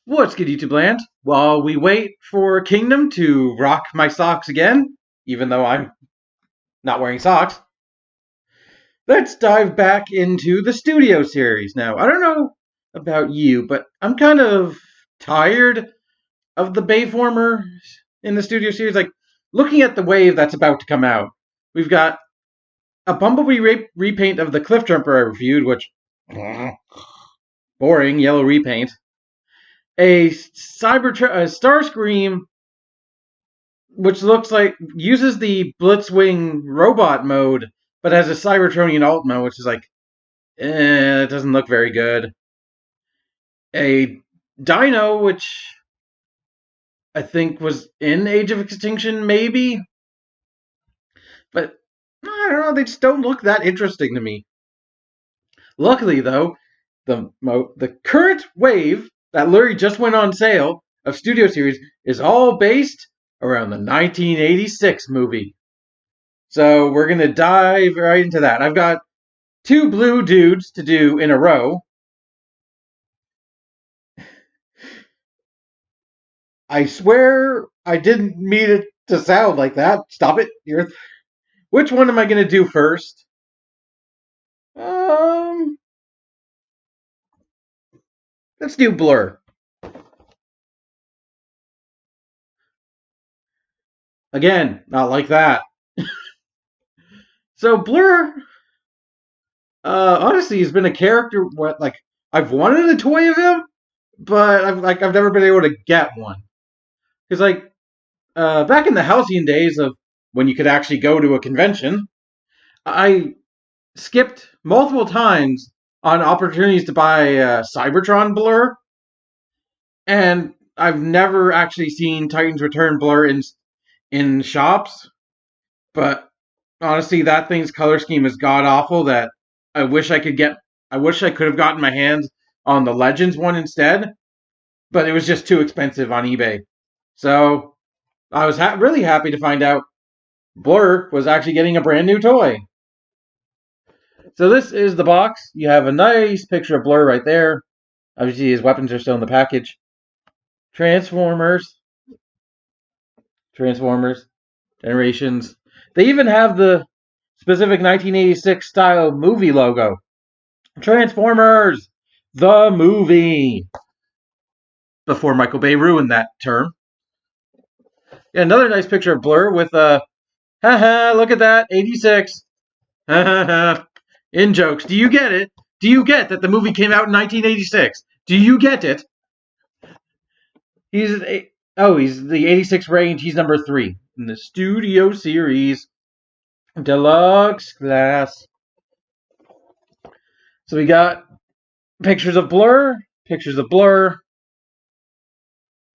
What's good, YouTube land? While we wait for Kingdom to rock my socks again, even though I'm not wearing socks, let's dive back into the studio series now. I don't know about you, but I'm kind of tired of the Bayformers in the studio series. Like, looking at the wave that's about to come out, we've got a Bumblebee repaint of the Cliffjumper I reviewed, which boring yellow repaint. A Starscream, which looks like uses the Blitzwing robot mode, but has a Cybertronian alt mode, which is like, it doesn't look very good. A Dino, which I think was in Age of Extinction, maybe, but I don't know. They just don't look that interesting to me. Luckily, though, the current wave that literally just went on sale of Studio Series is all based around the 1986 movie. So we're going to dive right into that. I've got two blue dudes to do in a row. I swear I didn't mean it to sound like that. Stop it. Which one am I going to do first? Let's do Blurr. Again, not like that. So Blurr, honestly, has been a character. I've wanted a toy of him, but I've never been able to get one. Because back in the halcyon days of when you could actually go to a convention, I skipped multiple times on opportunities to buy Cybertron Blurr, and I've never actually seen Titans Return Blurr in shops. But honestly, that thing's color scheme is god awful. That I wish I could get. I wish I could have gotten my hands on the Legends one instead, but it was just too expensive on eBay. So I was really happy to find out Blurr was actually getting a brand new toy. So this is the box. You have a nice picture of Blurr right there. Obviously, his weapons are still in the package. Transformers, Generations. They even have the specific 1986 style movie logo. Transformers, the movie. Before Michael Bay ruined that term. Yeah, another nice picture of Blurr with haha, look at that, 86. Ha ha ha. In jokes. Do you get it? Do you get that the movie came out in 1986? Do you get it? He's the 86 range. He's number 3 in the Studio Series Deluxe Class. So we got pictures of Blurr.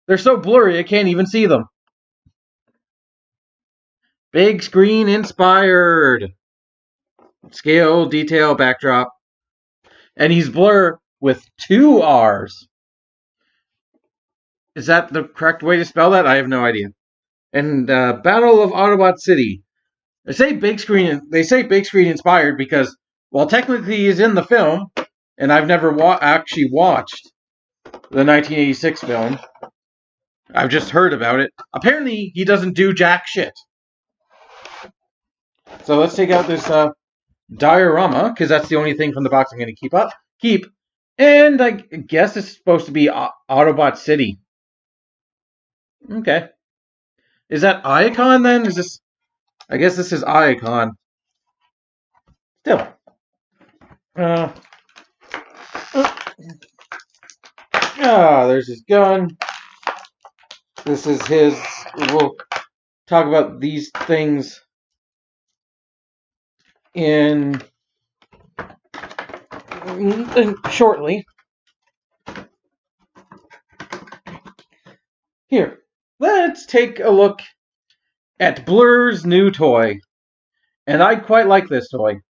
They're so blurry I can't even see them. Big screen inspired. Scale, detail, backdrop. And he's Blurr with 2 R's. Is that the correct way to spell that? I have no idea. And Battle of Autobot City. They say big screen inspired because, while technically he's in the film, and I've never actually watched the 1986 film, I've just heard about it. Apparently, he doesn't do jack shit. So let's take out this diorama, because that's the only thing from the box I'm going to keep. And I guess it's supposed to be Autobot City. Okay. Is that Icon then? I guess this is Icon. Still. There's his gun. This is his. We'll talk about these things shortly. Here, let's take a look at Blurr's new toy. And I quite like this toy.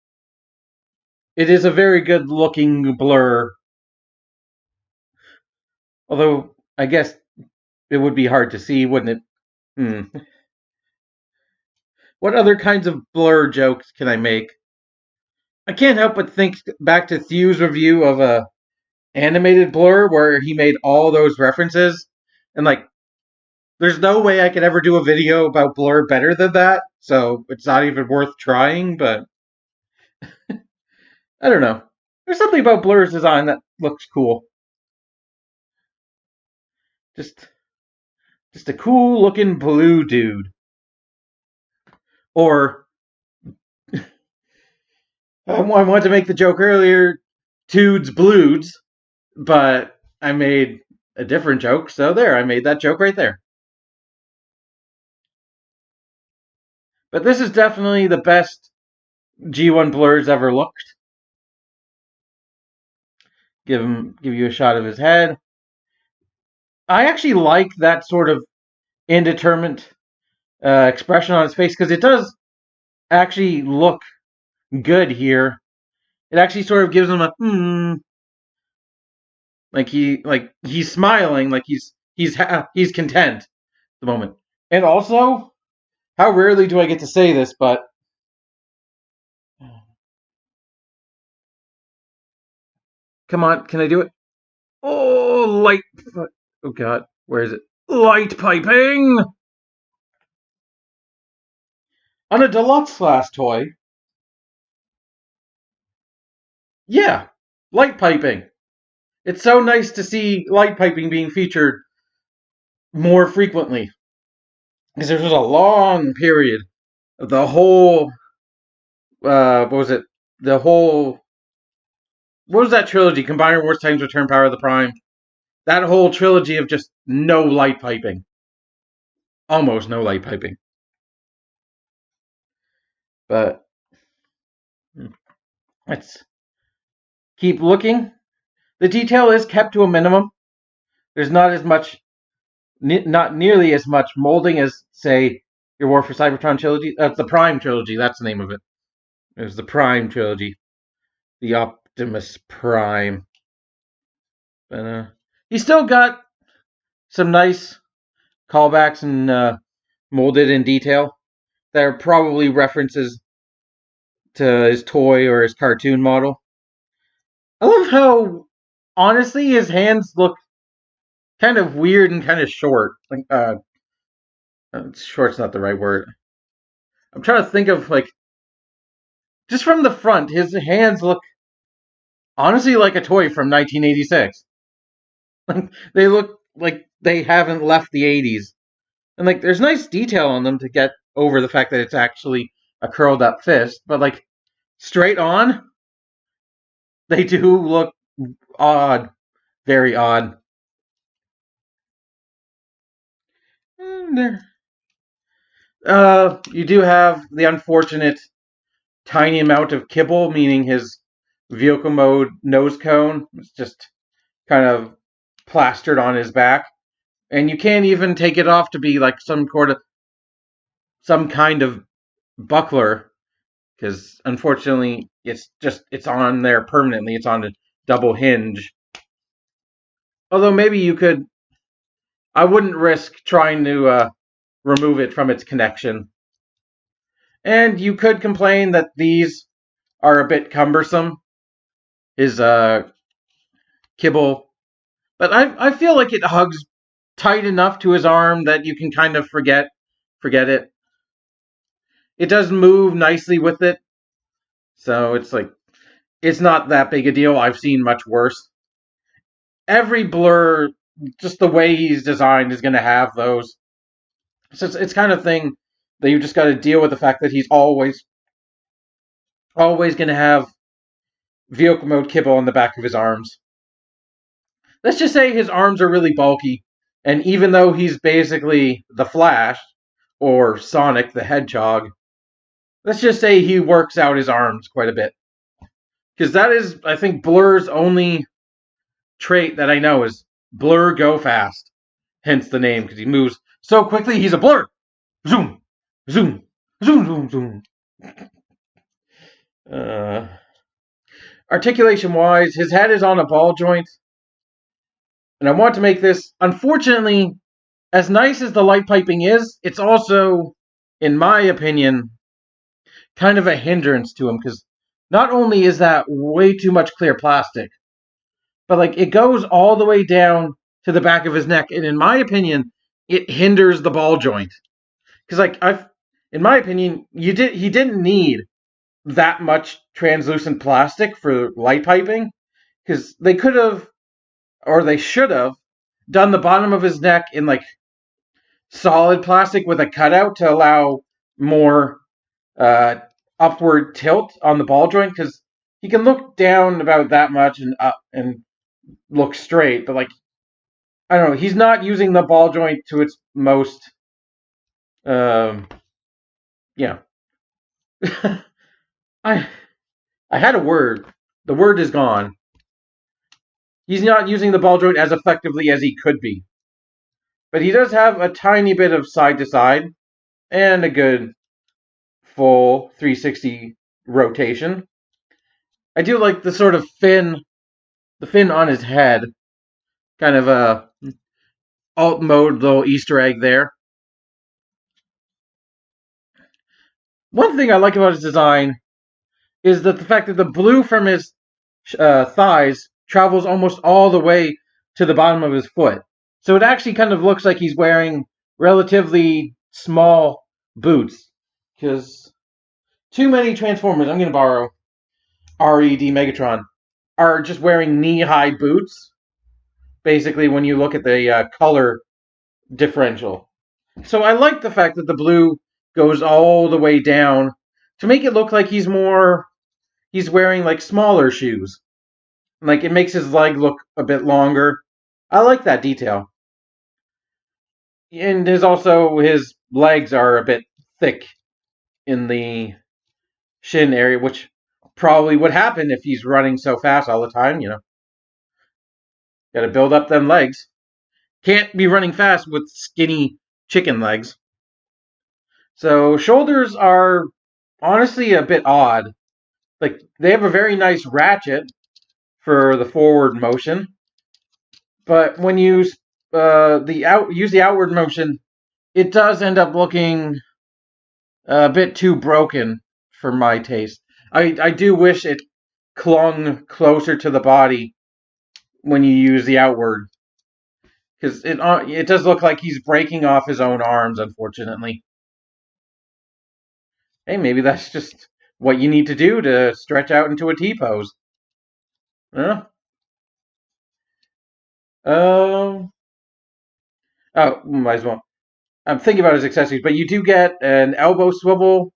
It is a very good looking Blurr. Although, I guess it would be hard to see, wouldn't it? What other kinds of Blurr jokes can I make? I can't help but think back to Thew's review of animated Blurr where he made all those references, and like, there's no way I could ever do a video about Blurr better than that, so it's not even worth trying, but I don't know. There's something about Blurr's design that looks cool. Just a cool looking blue dude. Or I wanted to make the joke earlier, Tudes Blues, but I made a different joke, so there, I made that joke right there. But this is definitely the best G1 Blurr's ever looked. Give you a shot of his head. I actually like that sort of indeterminate expression on his face because it does actually look good here. It actually sort of gives him a like he's smiling, like he's content at the moment. And also, how rarely do I get to say this, but come on, can I do it? Oh, light. Oh god, where is it? Light piping on a deluxe class toy. Yeah, light piping. It's so nice to see light piping being featured more frequently. Because there was a long period of the whole, what was it? The whole, what was that trilogy? Combiner Wars Times Return Power of the Prime. That whole trilogy of just no light piping. Almost no light piping. But let's keep looking. The detail is kept to a minimum. There's not as much, not nearly as much molding as, say, your War for Cybertron trilogy. The Prime trilogy. That's the name of it. It was the Prime trilogy, the Optimus Prime. But he still got some nice callbacks and molded in detail. There are probably references to his toy or his cartoon model. I love how, honestly, his hands look kind of weird and kind of short. Like, short's not the right word. I'm trying to think of, like, just from the front, his hands look honestly like a toy from 1986. They look like they haven't left the 80s. And, like, there's nice detail on them to get over the fact that it's actually a curled up fist. But, like, straight on, they do look odd. Very odd. You do have the unfortunate tiny amount of kibble, meaning his vehicle mode nose cone. It's just kind of plastered on his back. And you can't even take it off to be like some kind of buckler, because unfortunately it's on there permanently. It's on a double hinge. Although maybe you could, I wouldn't risk trying to remove it from its connection. And you could complain that these are a bit cumbersome. His kibble, but I feel like it hugs tight enough to his arm that you can kind of forget it. It does move nicely with it, so it's like it's not that big a deal. I've seen much worse. Every Blurr, just the way he's designed, is going to have those. So it's kind of thing that you just got to deal with the fact that he's always going to have vehicle mode kibble on the back of his arms. Let's just say his arms are really bulky, and even though he's basically the Flash or Sonic the Hedgehog, let's just say he works out his arms quite a bit. Because that is, I think, Blurr's only trait that I know is Blurr go fast. Hence the name, because he moves so quickly, he's a Blurr. Zoom, zoom, zoom, zoom, zoom. Articulation-wise, his head is on a ball joint. And I want to make this, unfortunately, as nice as the light piping is, it's also, in my opinion, kind of a hindrance to him, because not only is that way too much clear plastic, but like it goes all the way down to the back of his neck, and in my opinion, it hinders the ball joint. Because in my opinion, he didn't need that much translucent plastic for light piping, because they could have, or they should have, done the bottom of his neck in like solid plastic with a cutout to allow more upward tilt on the ball joint, because he can look down about that much and up and look straight, but like I don't know, he's not using the ball joint to its most. Yeah, I I had a word. The word is gone. He's not using the ball joint as effectively as he could be, but he does have a tiny bit of side to side and a good full 360 rotation. I do like the sort of the fin on his head, kind of a alt mode little Easter egg there. One thing I like about his design is that the fact that the blue from his thighs travels almost all the way to the bottom of his foot. So it actually kind of looks like he's wearing relatively small boots. Because too many Transformers, I'm going to borrow RED Megatron, are just wearing knee-high boots, basically, when you look at the color differential. So I like the fact that the blue goes all the way down to make it look like he's wearing like smaller shoes. Like it makes his leg look a bit longer. I like that detail. And his legs are a bit thick in the shin area, which probably would happen if he's running so fast all the time, Got to build up them legs. Can't be running fast with skinny chicken legs. So shoulders are honestly a bit odd. Like they have a very nice ratchet for the forward motion, but when you use the outward motion, it does end up looking a bit too broken for my taste. I do wish it clung closer to the body when you use the outward, because it does look like he's breaking off his own arms, unfortunately. Hey, maybe that's just what you need to do to stretch out into a T pose. Huh? Um. Oh, might as well. I'm thinking about his accessories, but you do get an elbow swivel.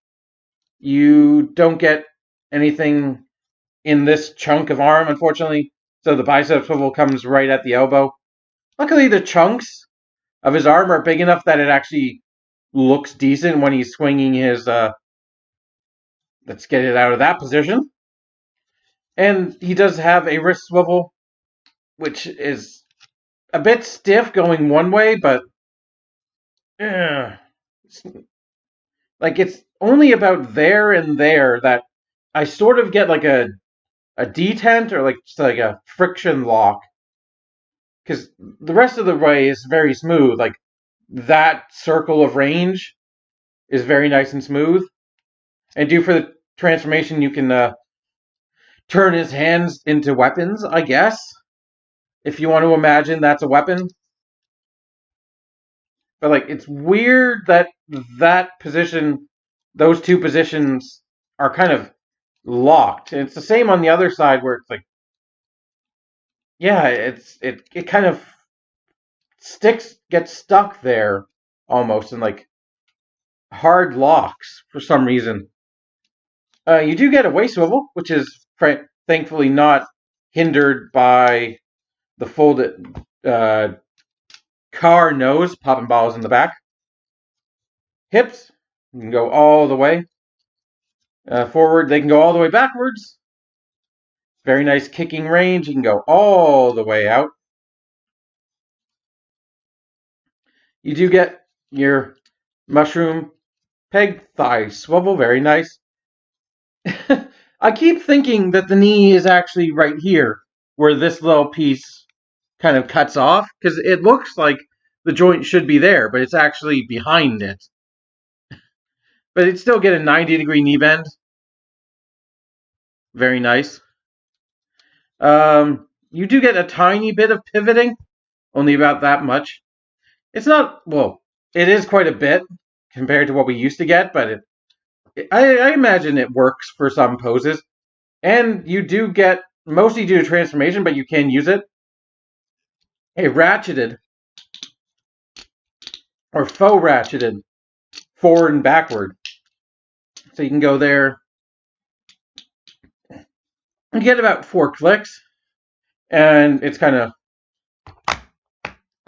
You don't get anything in this chunk of arm, unfortunately. So the bicep swivel comes right at the elbow. Luckily, the chunks of his arm are big enough that it actually looks decent when he's swinging his. Let's get it out of that position. And he does have a wrist swivel, which is a bit stiff going one way, but it's only about there and there that I sort of get like a detent or like just like a friction lock, because the rest of the way is very smooth. Like that circle of range is very nice and smooth. And for the transformation, you can turn his hands into weapons, I guess, if you want to imagine that's a weapon. But like it's weird that those two positions are kind of locked. And it's the same on the other side where it's like, yeah, it kind of gets stuck there almost in like hard locks for some reason. You do get a waist swivel, which is thankfully not hindered by the folded car nose popping balls in the back. Hips, you can go all the way forward. They can go all the way backwards. Very nice kicking range. You can go all the way out. You do get your mushroom peg thigh swivel. Very nice. I keep thinking that the knee is actually right here, where this little piece kind of cuts off, because it looks like the joint should be there, but it's actually behind it. But it still get a 90-degree knee bend. Very nice. you do get a tiny bit of pivoting, only about that much. It's not, well, it is quite a bit compared to what we used to get, but I imagine it works for some poses. And you do get, mostly due to transformation, but you can use it, a ratcheted or faux ratcheted forward and backward. So you can go there and get about 4 clicks, and it's kind of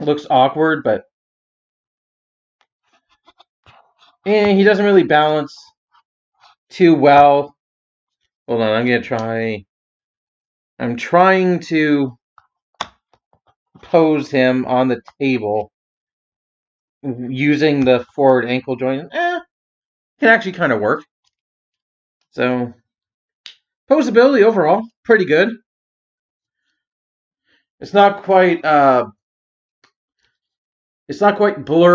looks awkward, but he doesn't really balance too well. Hold on, I'm trying to pose him on the table using the forward ankle joint. Can actually kind of work. So, posability overall, pretty good. It's not quite Blurr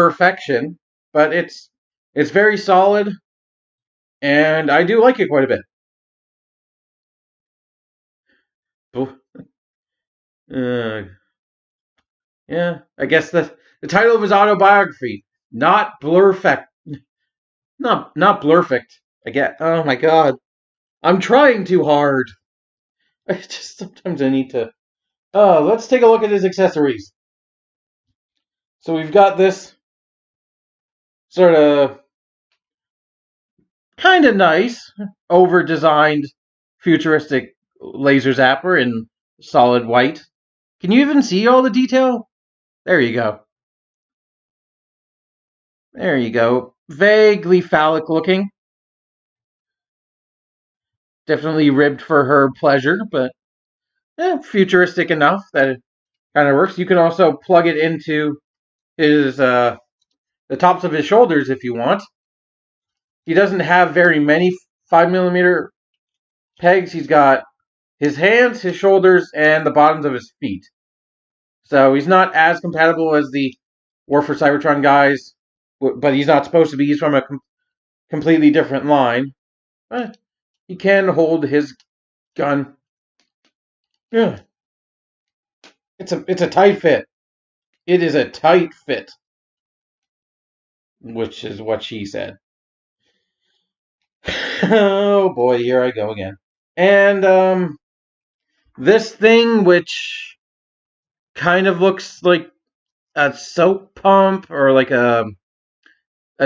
perfection, but it's very solid, and I do like it quite a bit. Yeah, I guess the title of his autobiography, not Blurrfect, not Blurrfect. Again, oh my god, I'm trying too hard. I just sometimes I need to. Let's take a look at his accessories. So we've got this sort of kind of nice, over-designed, futuristic laser zapper in solid white. Can you even see all the detail? There you go. There you go. Vaguely phallic looking. Definitely ribbed for her pleasure, but futuristic enough that it kind of works. You can also plug it into his the tops of his shoulders if you want. He doesn't have very many 5mm pegs. He's got his hands, his shoulders, and the bottoms of his feet. So he's not as compatible as the War for Cybertron guys, but he's not supposed to be. He's from a completely different line. But he can hold his gun. Yeah. It's a tight fit. It is a tight fit, which is what she said. Oh boy, here I go again. And this thing, which kind of looks like a soap pump or like a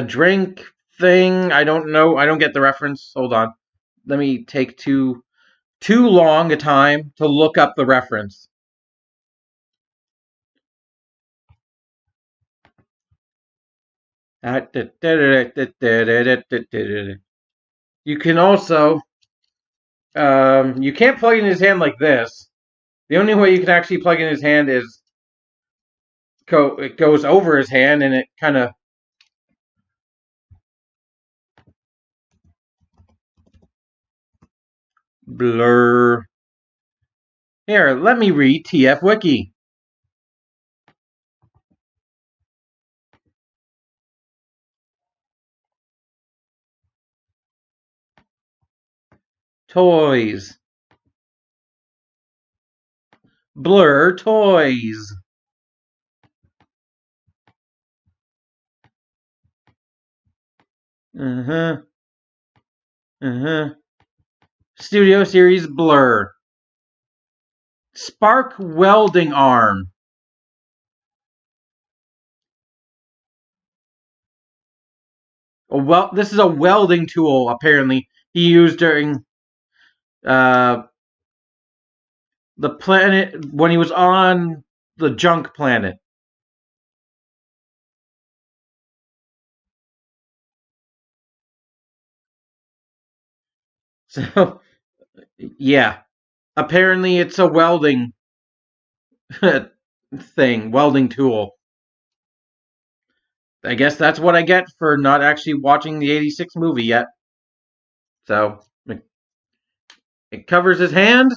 drink thing. I don't know. I don't get the reference. Hold on. Let me take too long a time to look up the reference. You can also you can't plug in his hand like this. The only way you can actually plug in his hand is it goes over his hand and it kind of blur. Here, let me read TF Wiki. Toys. Blurr toys. Studio series Blurr. Spark welding arm. This is a welding tool, apparently, he used during the planet when he was on the junk planet. So, yeah. Apparently, it's a welding welding tool. I guess that's what I get for not actually watching the 86 movie yet. So, it covers his hand,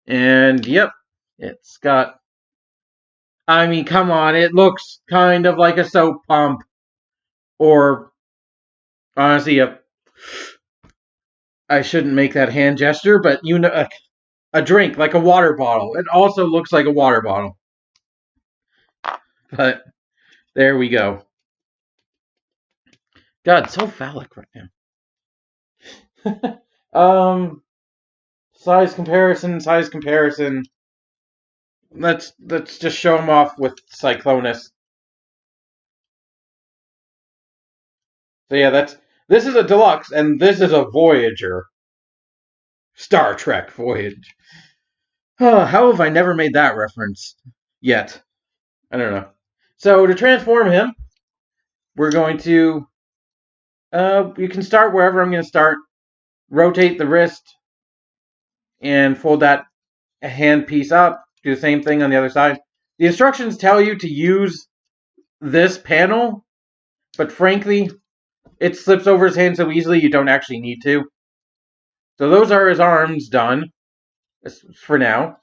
and yep, it's got. I mean, come on, it looks kind of like a soap pump. Or, honestly, I shouldn't make that hand gesture, but you know, a drink, like a water bottle. It also looks like a water bottle. But there we go. God, so phallic right now. Size comparison. Let's just show him off with Cyclonus. So yeah, this is a deluxe, and this is a Voyager. Star Trek Voyage. Oh, how have I never made that reference yet? I don't know. So to transform him, we're going to you can start wherever I'm going to start. Rotate the wrist and fold that hand piece up. Do the same thing on the other side. The instructions tell you to use this panel, but frankly, it slips over his hand so easily you don't actually need to. So those are his arms done for now.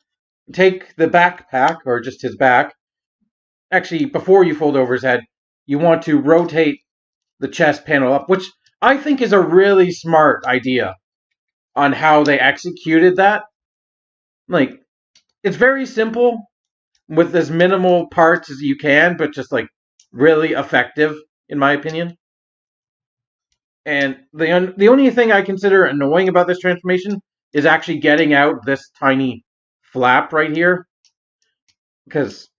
Take the backpack, or just his back. Actually, before you fold over his head, you want to rotate the chest panel up, which I think is a really smart idea on how they executed that. Like, it's very simple with as minimal parts as you can, but just like really effective, in my opinion. And the only thing I consider annoying about this transformation is actually getting out this tiny flap right here, because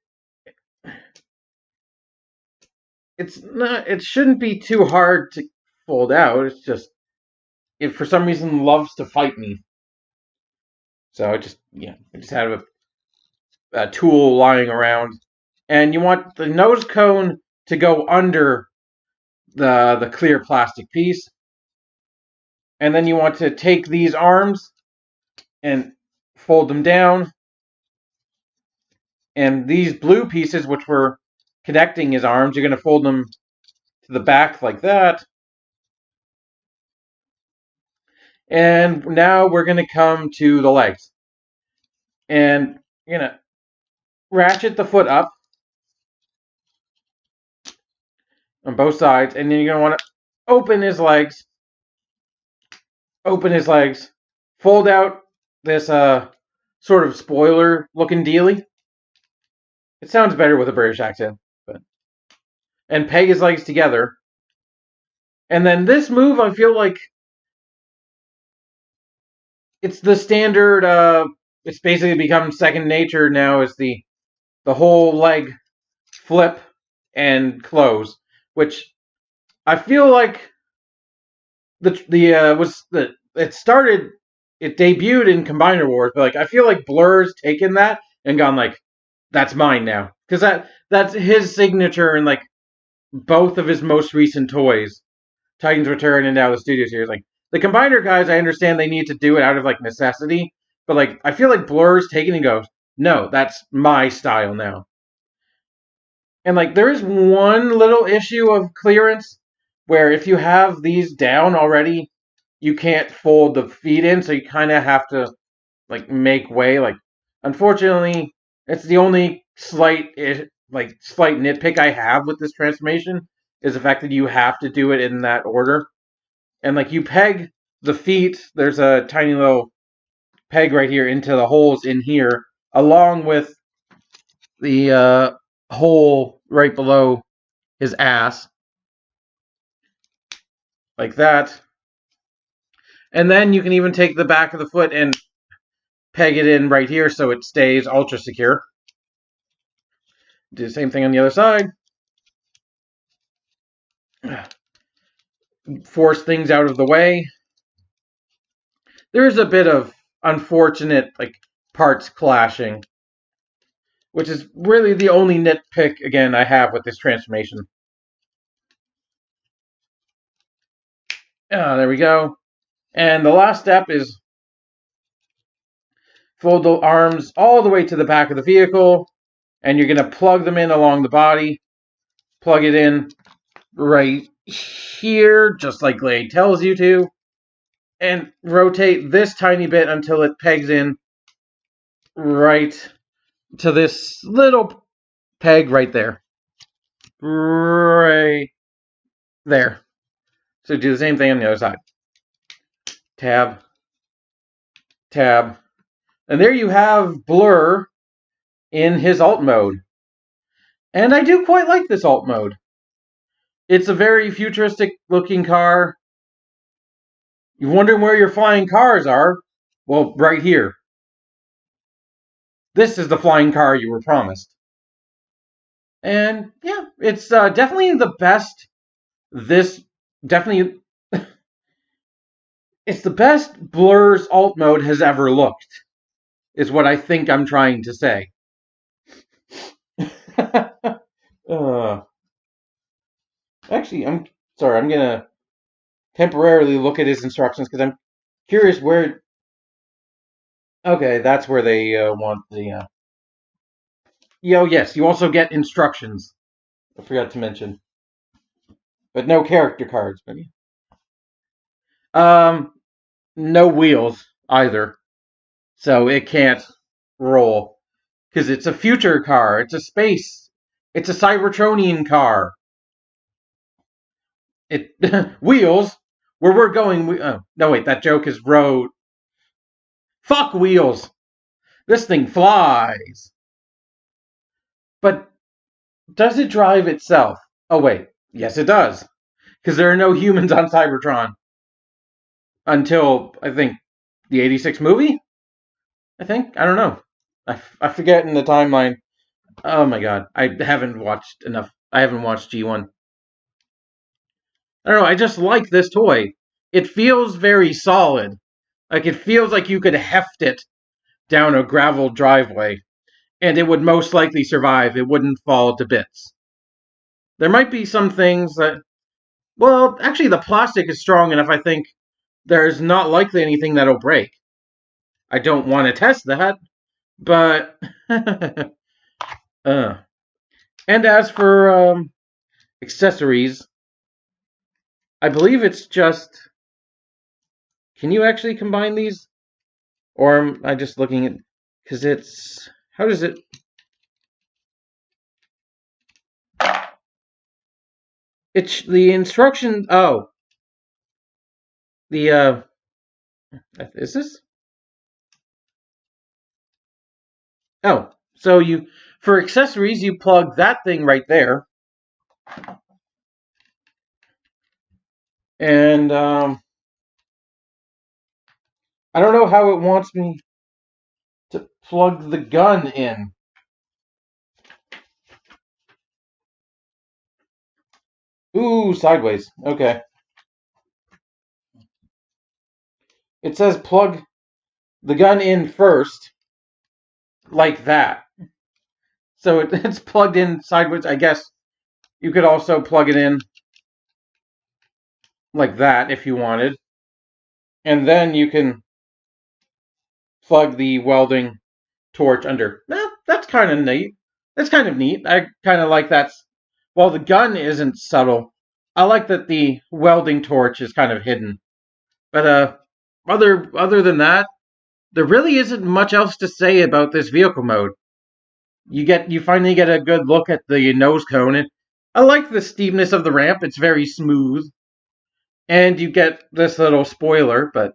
it shouldn't be too hard to fold out. It's just it for some reason loves to fight me. So I just have a tool lying around, and you want the nose cone to go under the clear plastic piece, and then you want to take these arms and fold them down, and these blue pieces, which were connecting his arms, you're going to fold them to the back like that. And now we're going to come to the legs, and you're going to ratchet the foot up on both sides, and then you're going to want to open his legs, fold out this sort of spoiler looking dealy. It sounds better with a British accent, and peg his legs together. And then this move, I feel like it's the standard. It's basically become second nature now. Is the whole leg flip and close, which I feel like it debuted in Combiner Wars, but like I feel like Blurr's taken that and gone like, that's mine now, because that's his signature in like both of his most recent toys, Titans Return and now the Studio Series. Like the Combiner guys, I understand they need to do it out of like necessity, but like I feel like Blurr's taken and goes, no, that's my style now. And like there is one little issue of clearance where if you have these down already, you can't fold the feet in, so you kind of have to like make way. Like unfortunately, it's the only slight nitpick I have with this transformation is the fact that you have to do it in that order. And like you peg the feet, there's a tiny little peg right here into the holes in here, along with the hole right below his ass, like that. And then you can even take the back of the foot and peg it in right here so it stays ultra secure. Do the same thing on the other side. Force things out of the way. There's a bit of unfortunate like parts clashing, which is really the only nitpick again I have with this transformation. There we go. And the last step is fold the arms all the way to the back of the vehicle, and you're going to plug them in along the body. Plug it in right here, just like Glade tells you to, and rotate this tiny bit until it pegs in right to this little peg right there. Right there. So do the same thing on the other side. Tab, tab, And there you have Blurr in his alt mode. And I do quite like this alt mode. It's a very futuristic looking car. You're wondering where your flying cars are? Well, right here. This is the flying car you were promised. And yeah, it's definitely the best. This definitely, it's the best Blur's alt mode has ever looked, is what I think I'm trying to say. Actually, I'm sorry, I'm gonna temporarily look at his instructions because I'm curious where. Okay, that's where they want the. Yes, you also get instructions. I forgot to mention, but no character cards. But no wheels either, so it can't roll because it's a future car. It's a space. It's a Cybertronian car. It wheels. Where we're going. No, wait, that joke is road. Fuck wheels. This thing flies. But does it drive itself? Oh, wait. Yes, it does. Because there are no humans on Cybertron. Until, I think, the 86 movie? I think? I don't know. I forget in the timeline. Oh my god. I haven't watched enough. I haven't watched G1. I don't know. I just like this toy. It feels very solid. Like, it feels like you could heft it down a gravel driveway. And it would most likely survive. It wouldn't fall to bits. There might be some things that. Well, actually, the plastic is strong enough, I think. There's not likely anything that'll break. I don't want to test that, but. And as for accessories, I believe it's just. Can you actually combine these? Or am I just looking at. Because it's. How does it. It's the instruction. Oh. The. Is this? Oh. So you. For accessories, you plug that thing right there. And I don't know how it wants me to plug the gun in. Ooh, sideways. Okay. It says plug the gun in first, like that. So it's plugged in sideways. I guess you could also plug it in like that if you wanted. And then you can plug the welding torch under. That's kind of neat. That's kind of neat. I kind of like that. While the gun isn't subtle, I like that the welding torch is kind of hidden. But other than that, there really isn't much else to say about this vehicle mode. You finally get a good look at the nose cone, and I like the steepness of the ramp. It's very smooth, and you get this little spoiler. But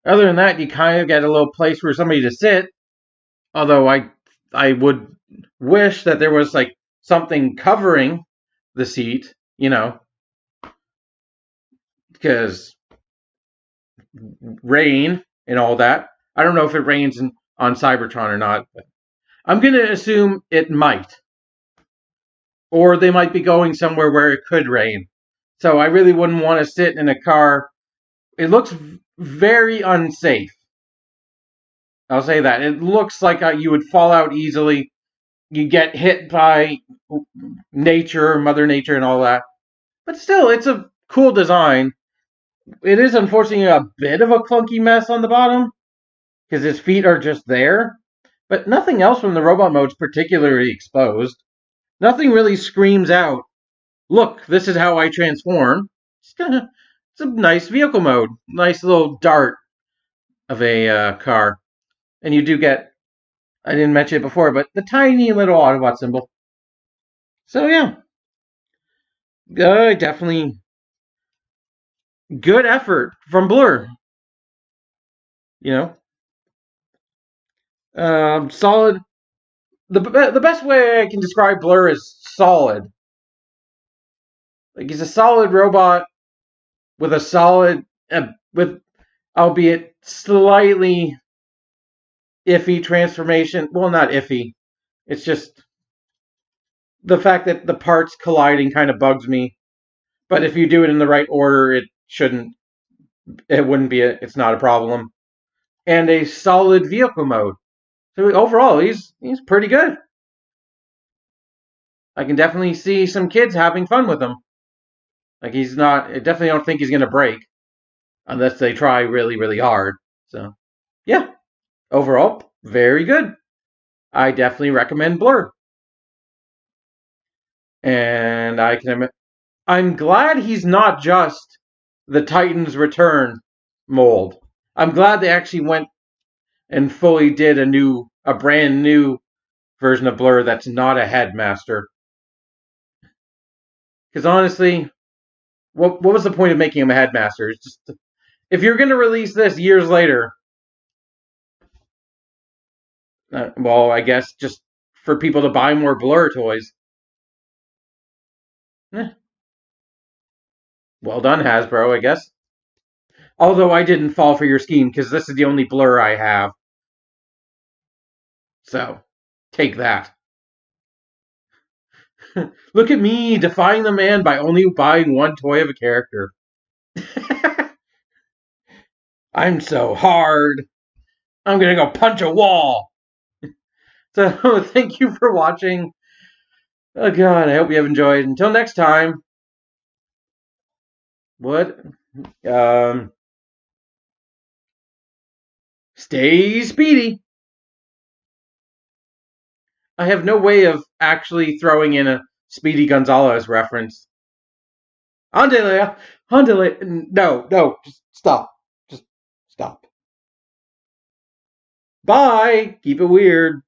other than that, you kind of get a little place for somebody to sit. Although I would wish that there was like something covering the seat, because rain and all that. I don't know if it rains on Cybertron or not, but I'm going to assume it might. Or they might be going somewhere where it could rain. So I really wouldn't want to sit in a car. It looks very unsafe. I'll say that. It looks like you would fall out easily. You get hit by nature, Mother Nature, and all that. But still, it's a cool design. It is unfortunately a bit of a clunky mess on the bottom, because his feet are just there. But nothing else from the robot mode is particularly exposed. Nothing really screams out, look, this is how I transform. It's a nice vehicle mode. Nice little dart of a car. And you do get, I didn't mention it before, but the tiny little Autobot symbol. So yeah, definitely good effort from Blurr. You know, Solid. The best way I can describe Blurr is solid. Like he's a solid robot with a solid, with albeit slightly iffy transformation. Well, not iffy. It's just the fact that the parts colliding kind of bugs me. But if you do it in the right order, it shouldn't. It wouldn't be. It's not a problem. And a solid vehicle mode. So overall, he's pretty good. I can definitely see some kids having fun with him. Like he's not. I definitely don't think he's gonna break unless they try really, really hard. So yeah, overall, very good. I definitely recommend Blurr. And I'm glad he's not just the Titans Return mold. I'm glad they actually went and fully did a brand new version of Blurr that's not a headmaster. Because honestly, what was the point of making him a headmaster? It's just if you're going to release this years later, well, I guess just for people to buy more Blurr toys. Eh, well done, Hasbro, I guess. Although I didn't fall for your scheme because this is the only Blurr I have. So, take that. Look at me defying the man by only buying one toy of a character. I'm so hard. I'm gonna go punch a wall. So, thank you for watching. Oh god, I hope you have enjoyed. Until next time. What? Stay speedy. I have no way of actually throwing in a Speedy Gonzalez reference. Andale, andale. No, just stop. Just stop. Bye. Keep it weird.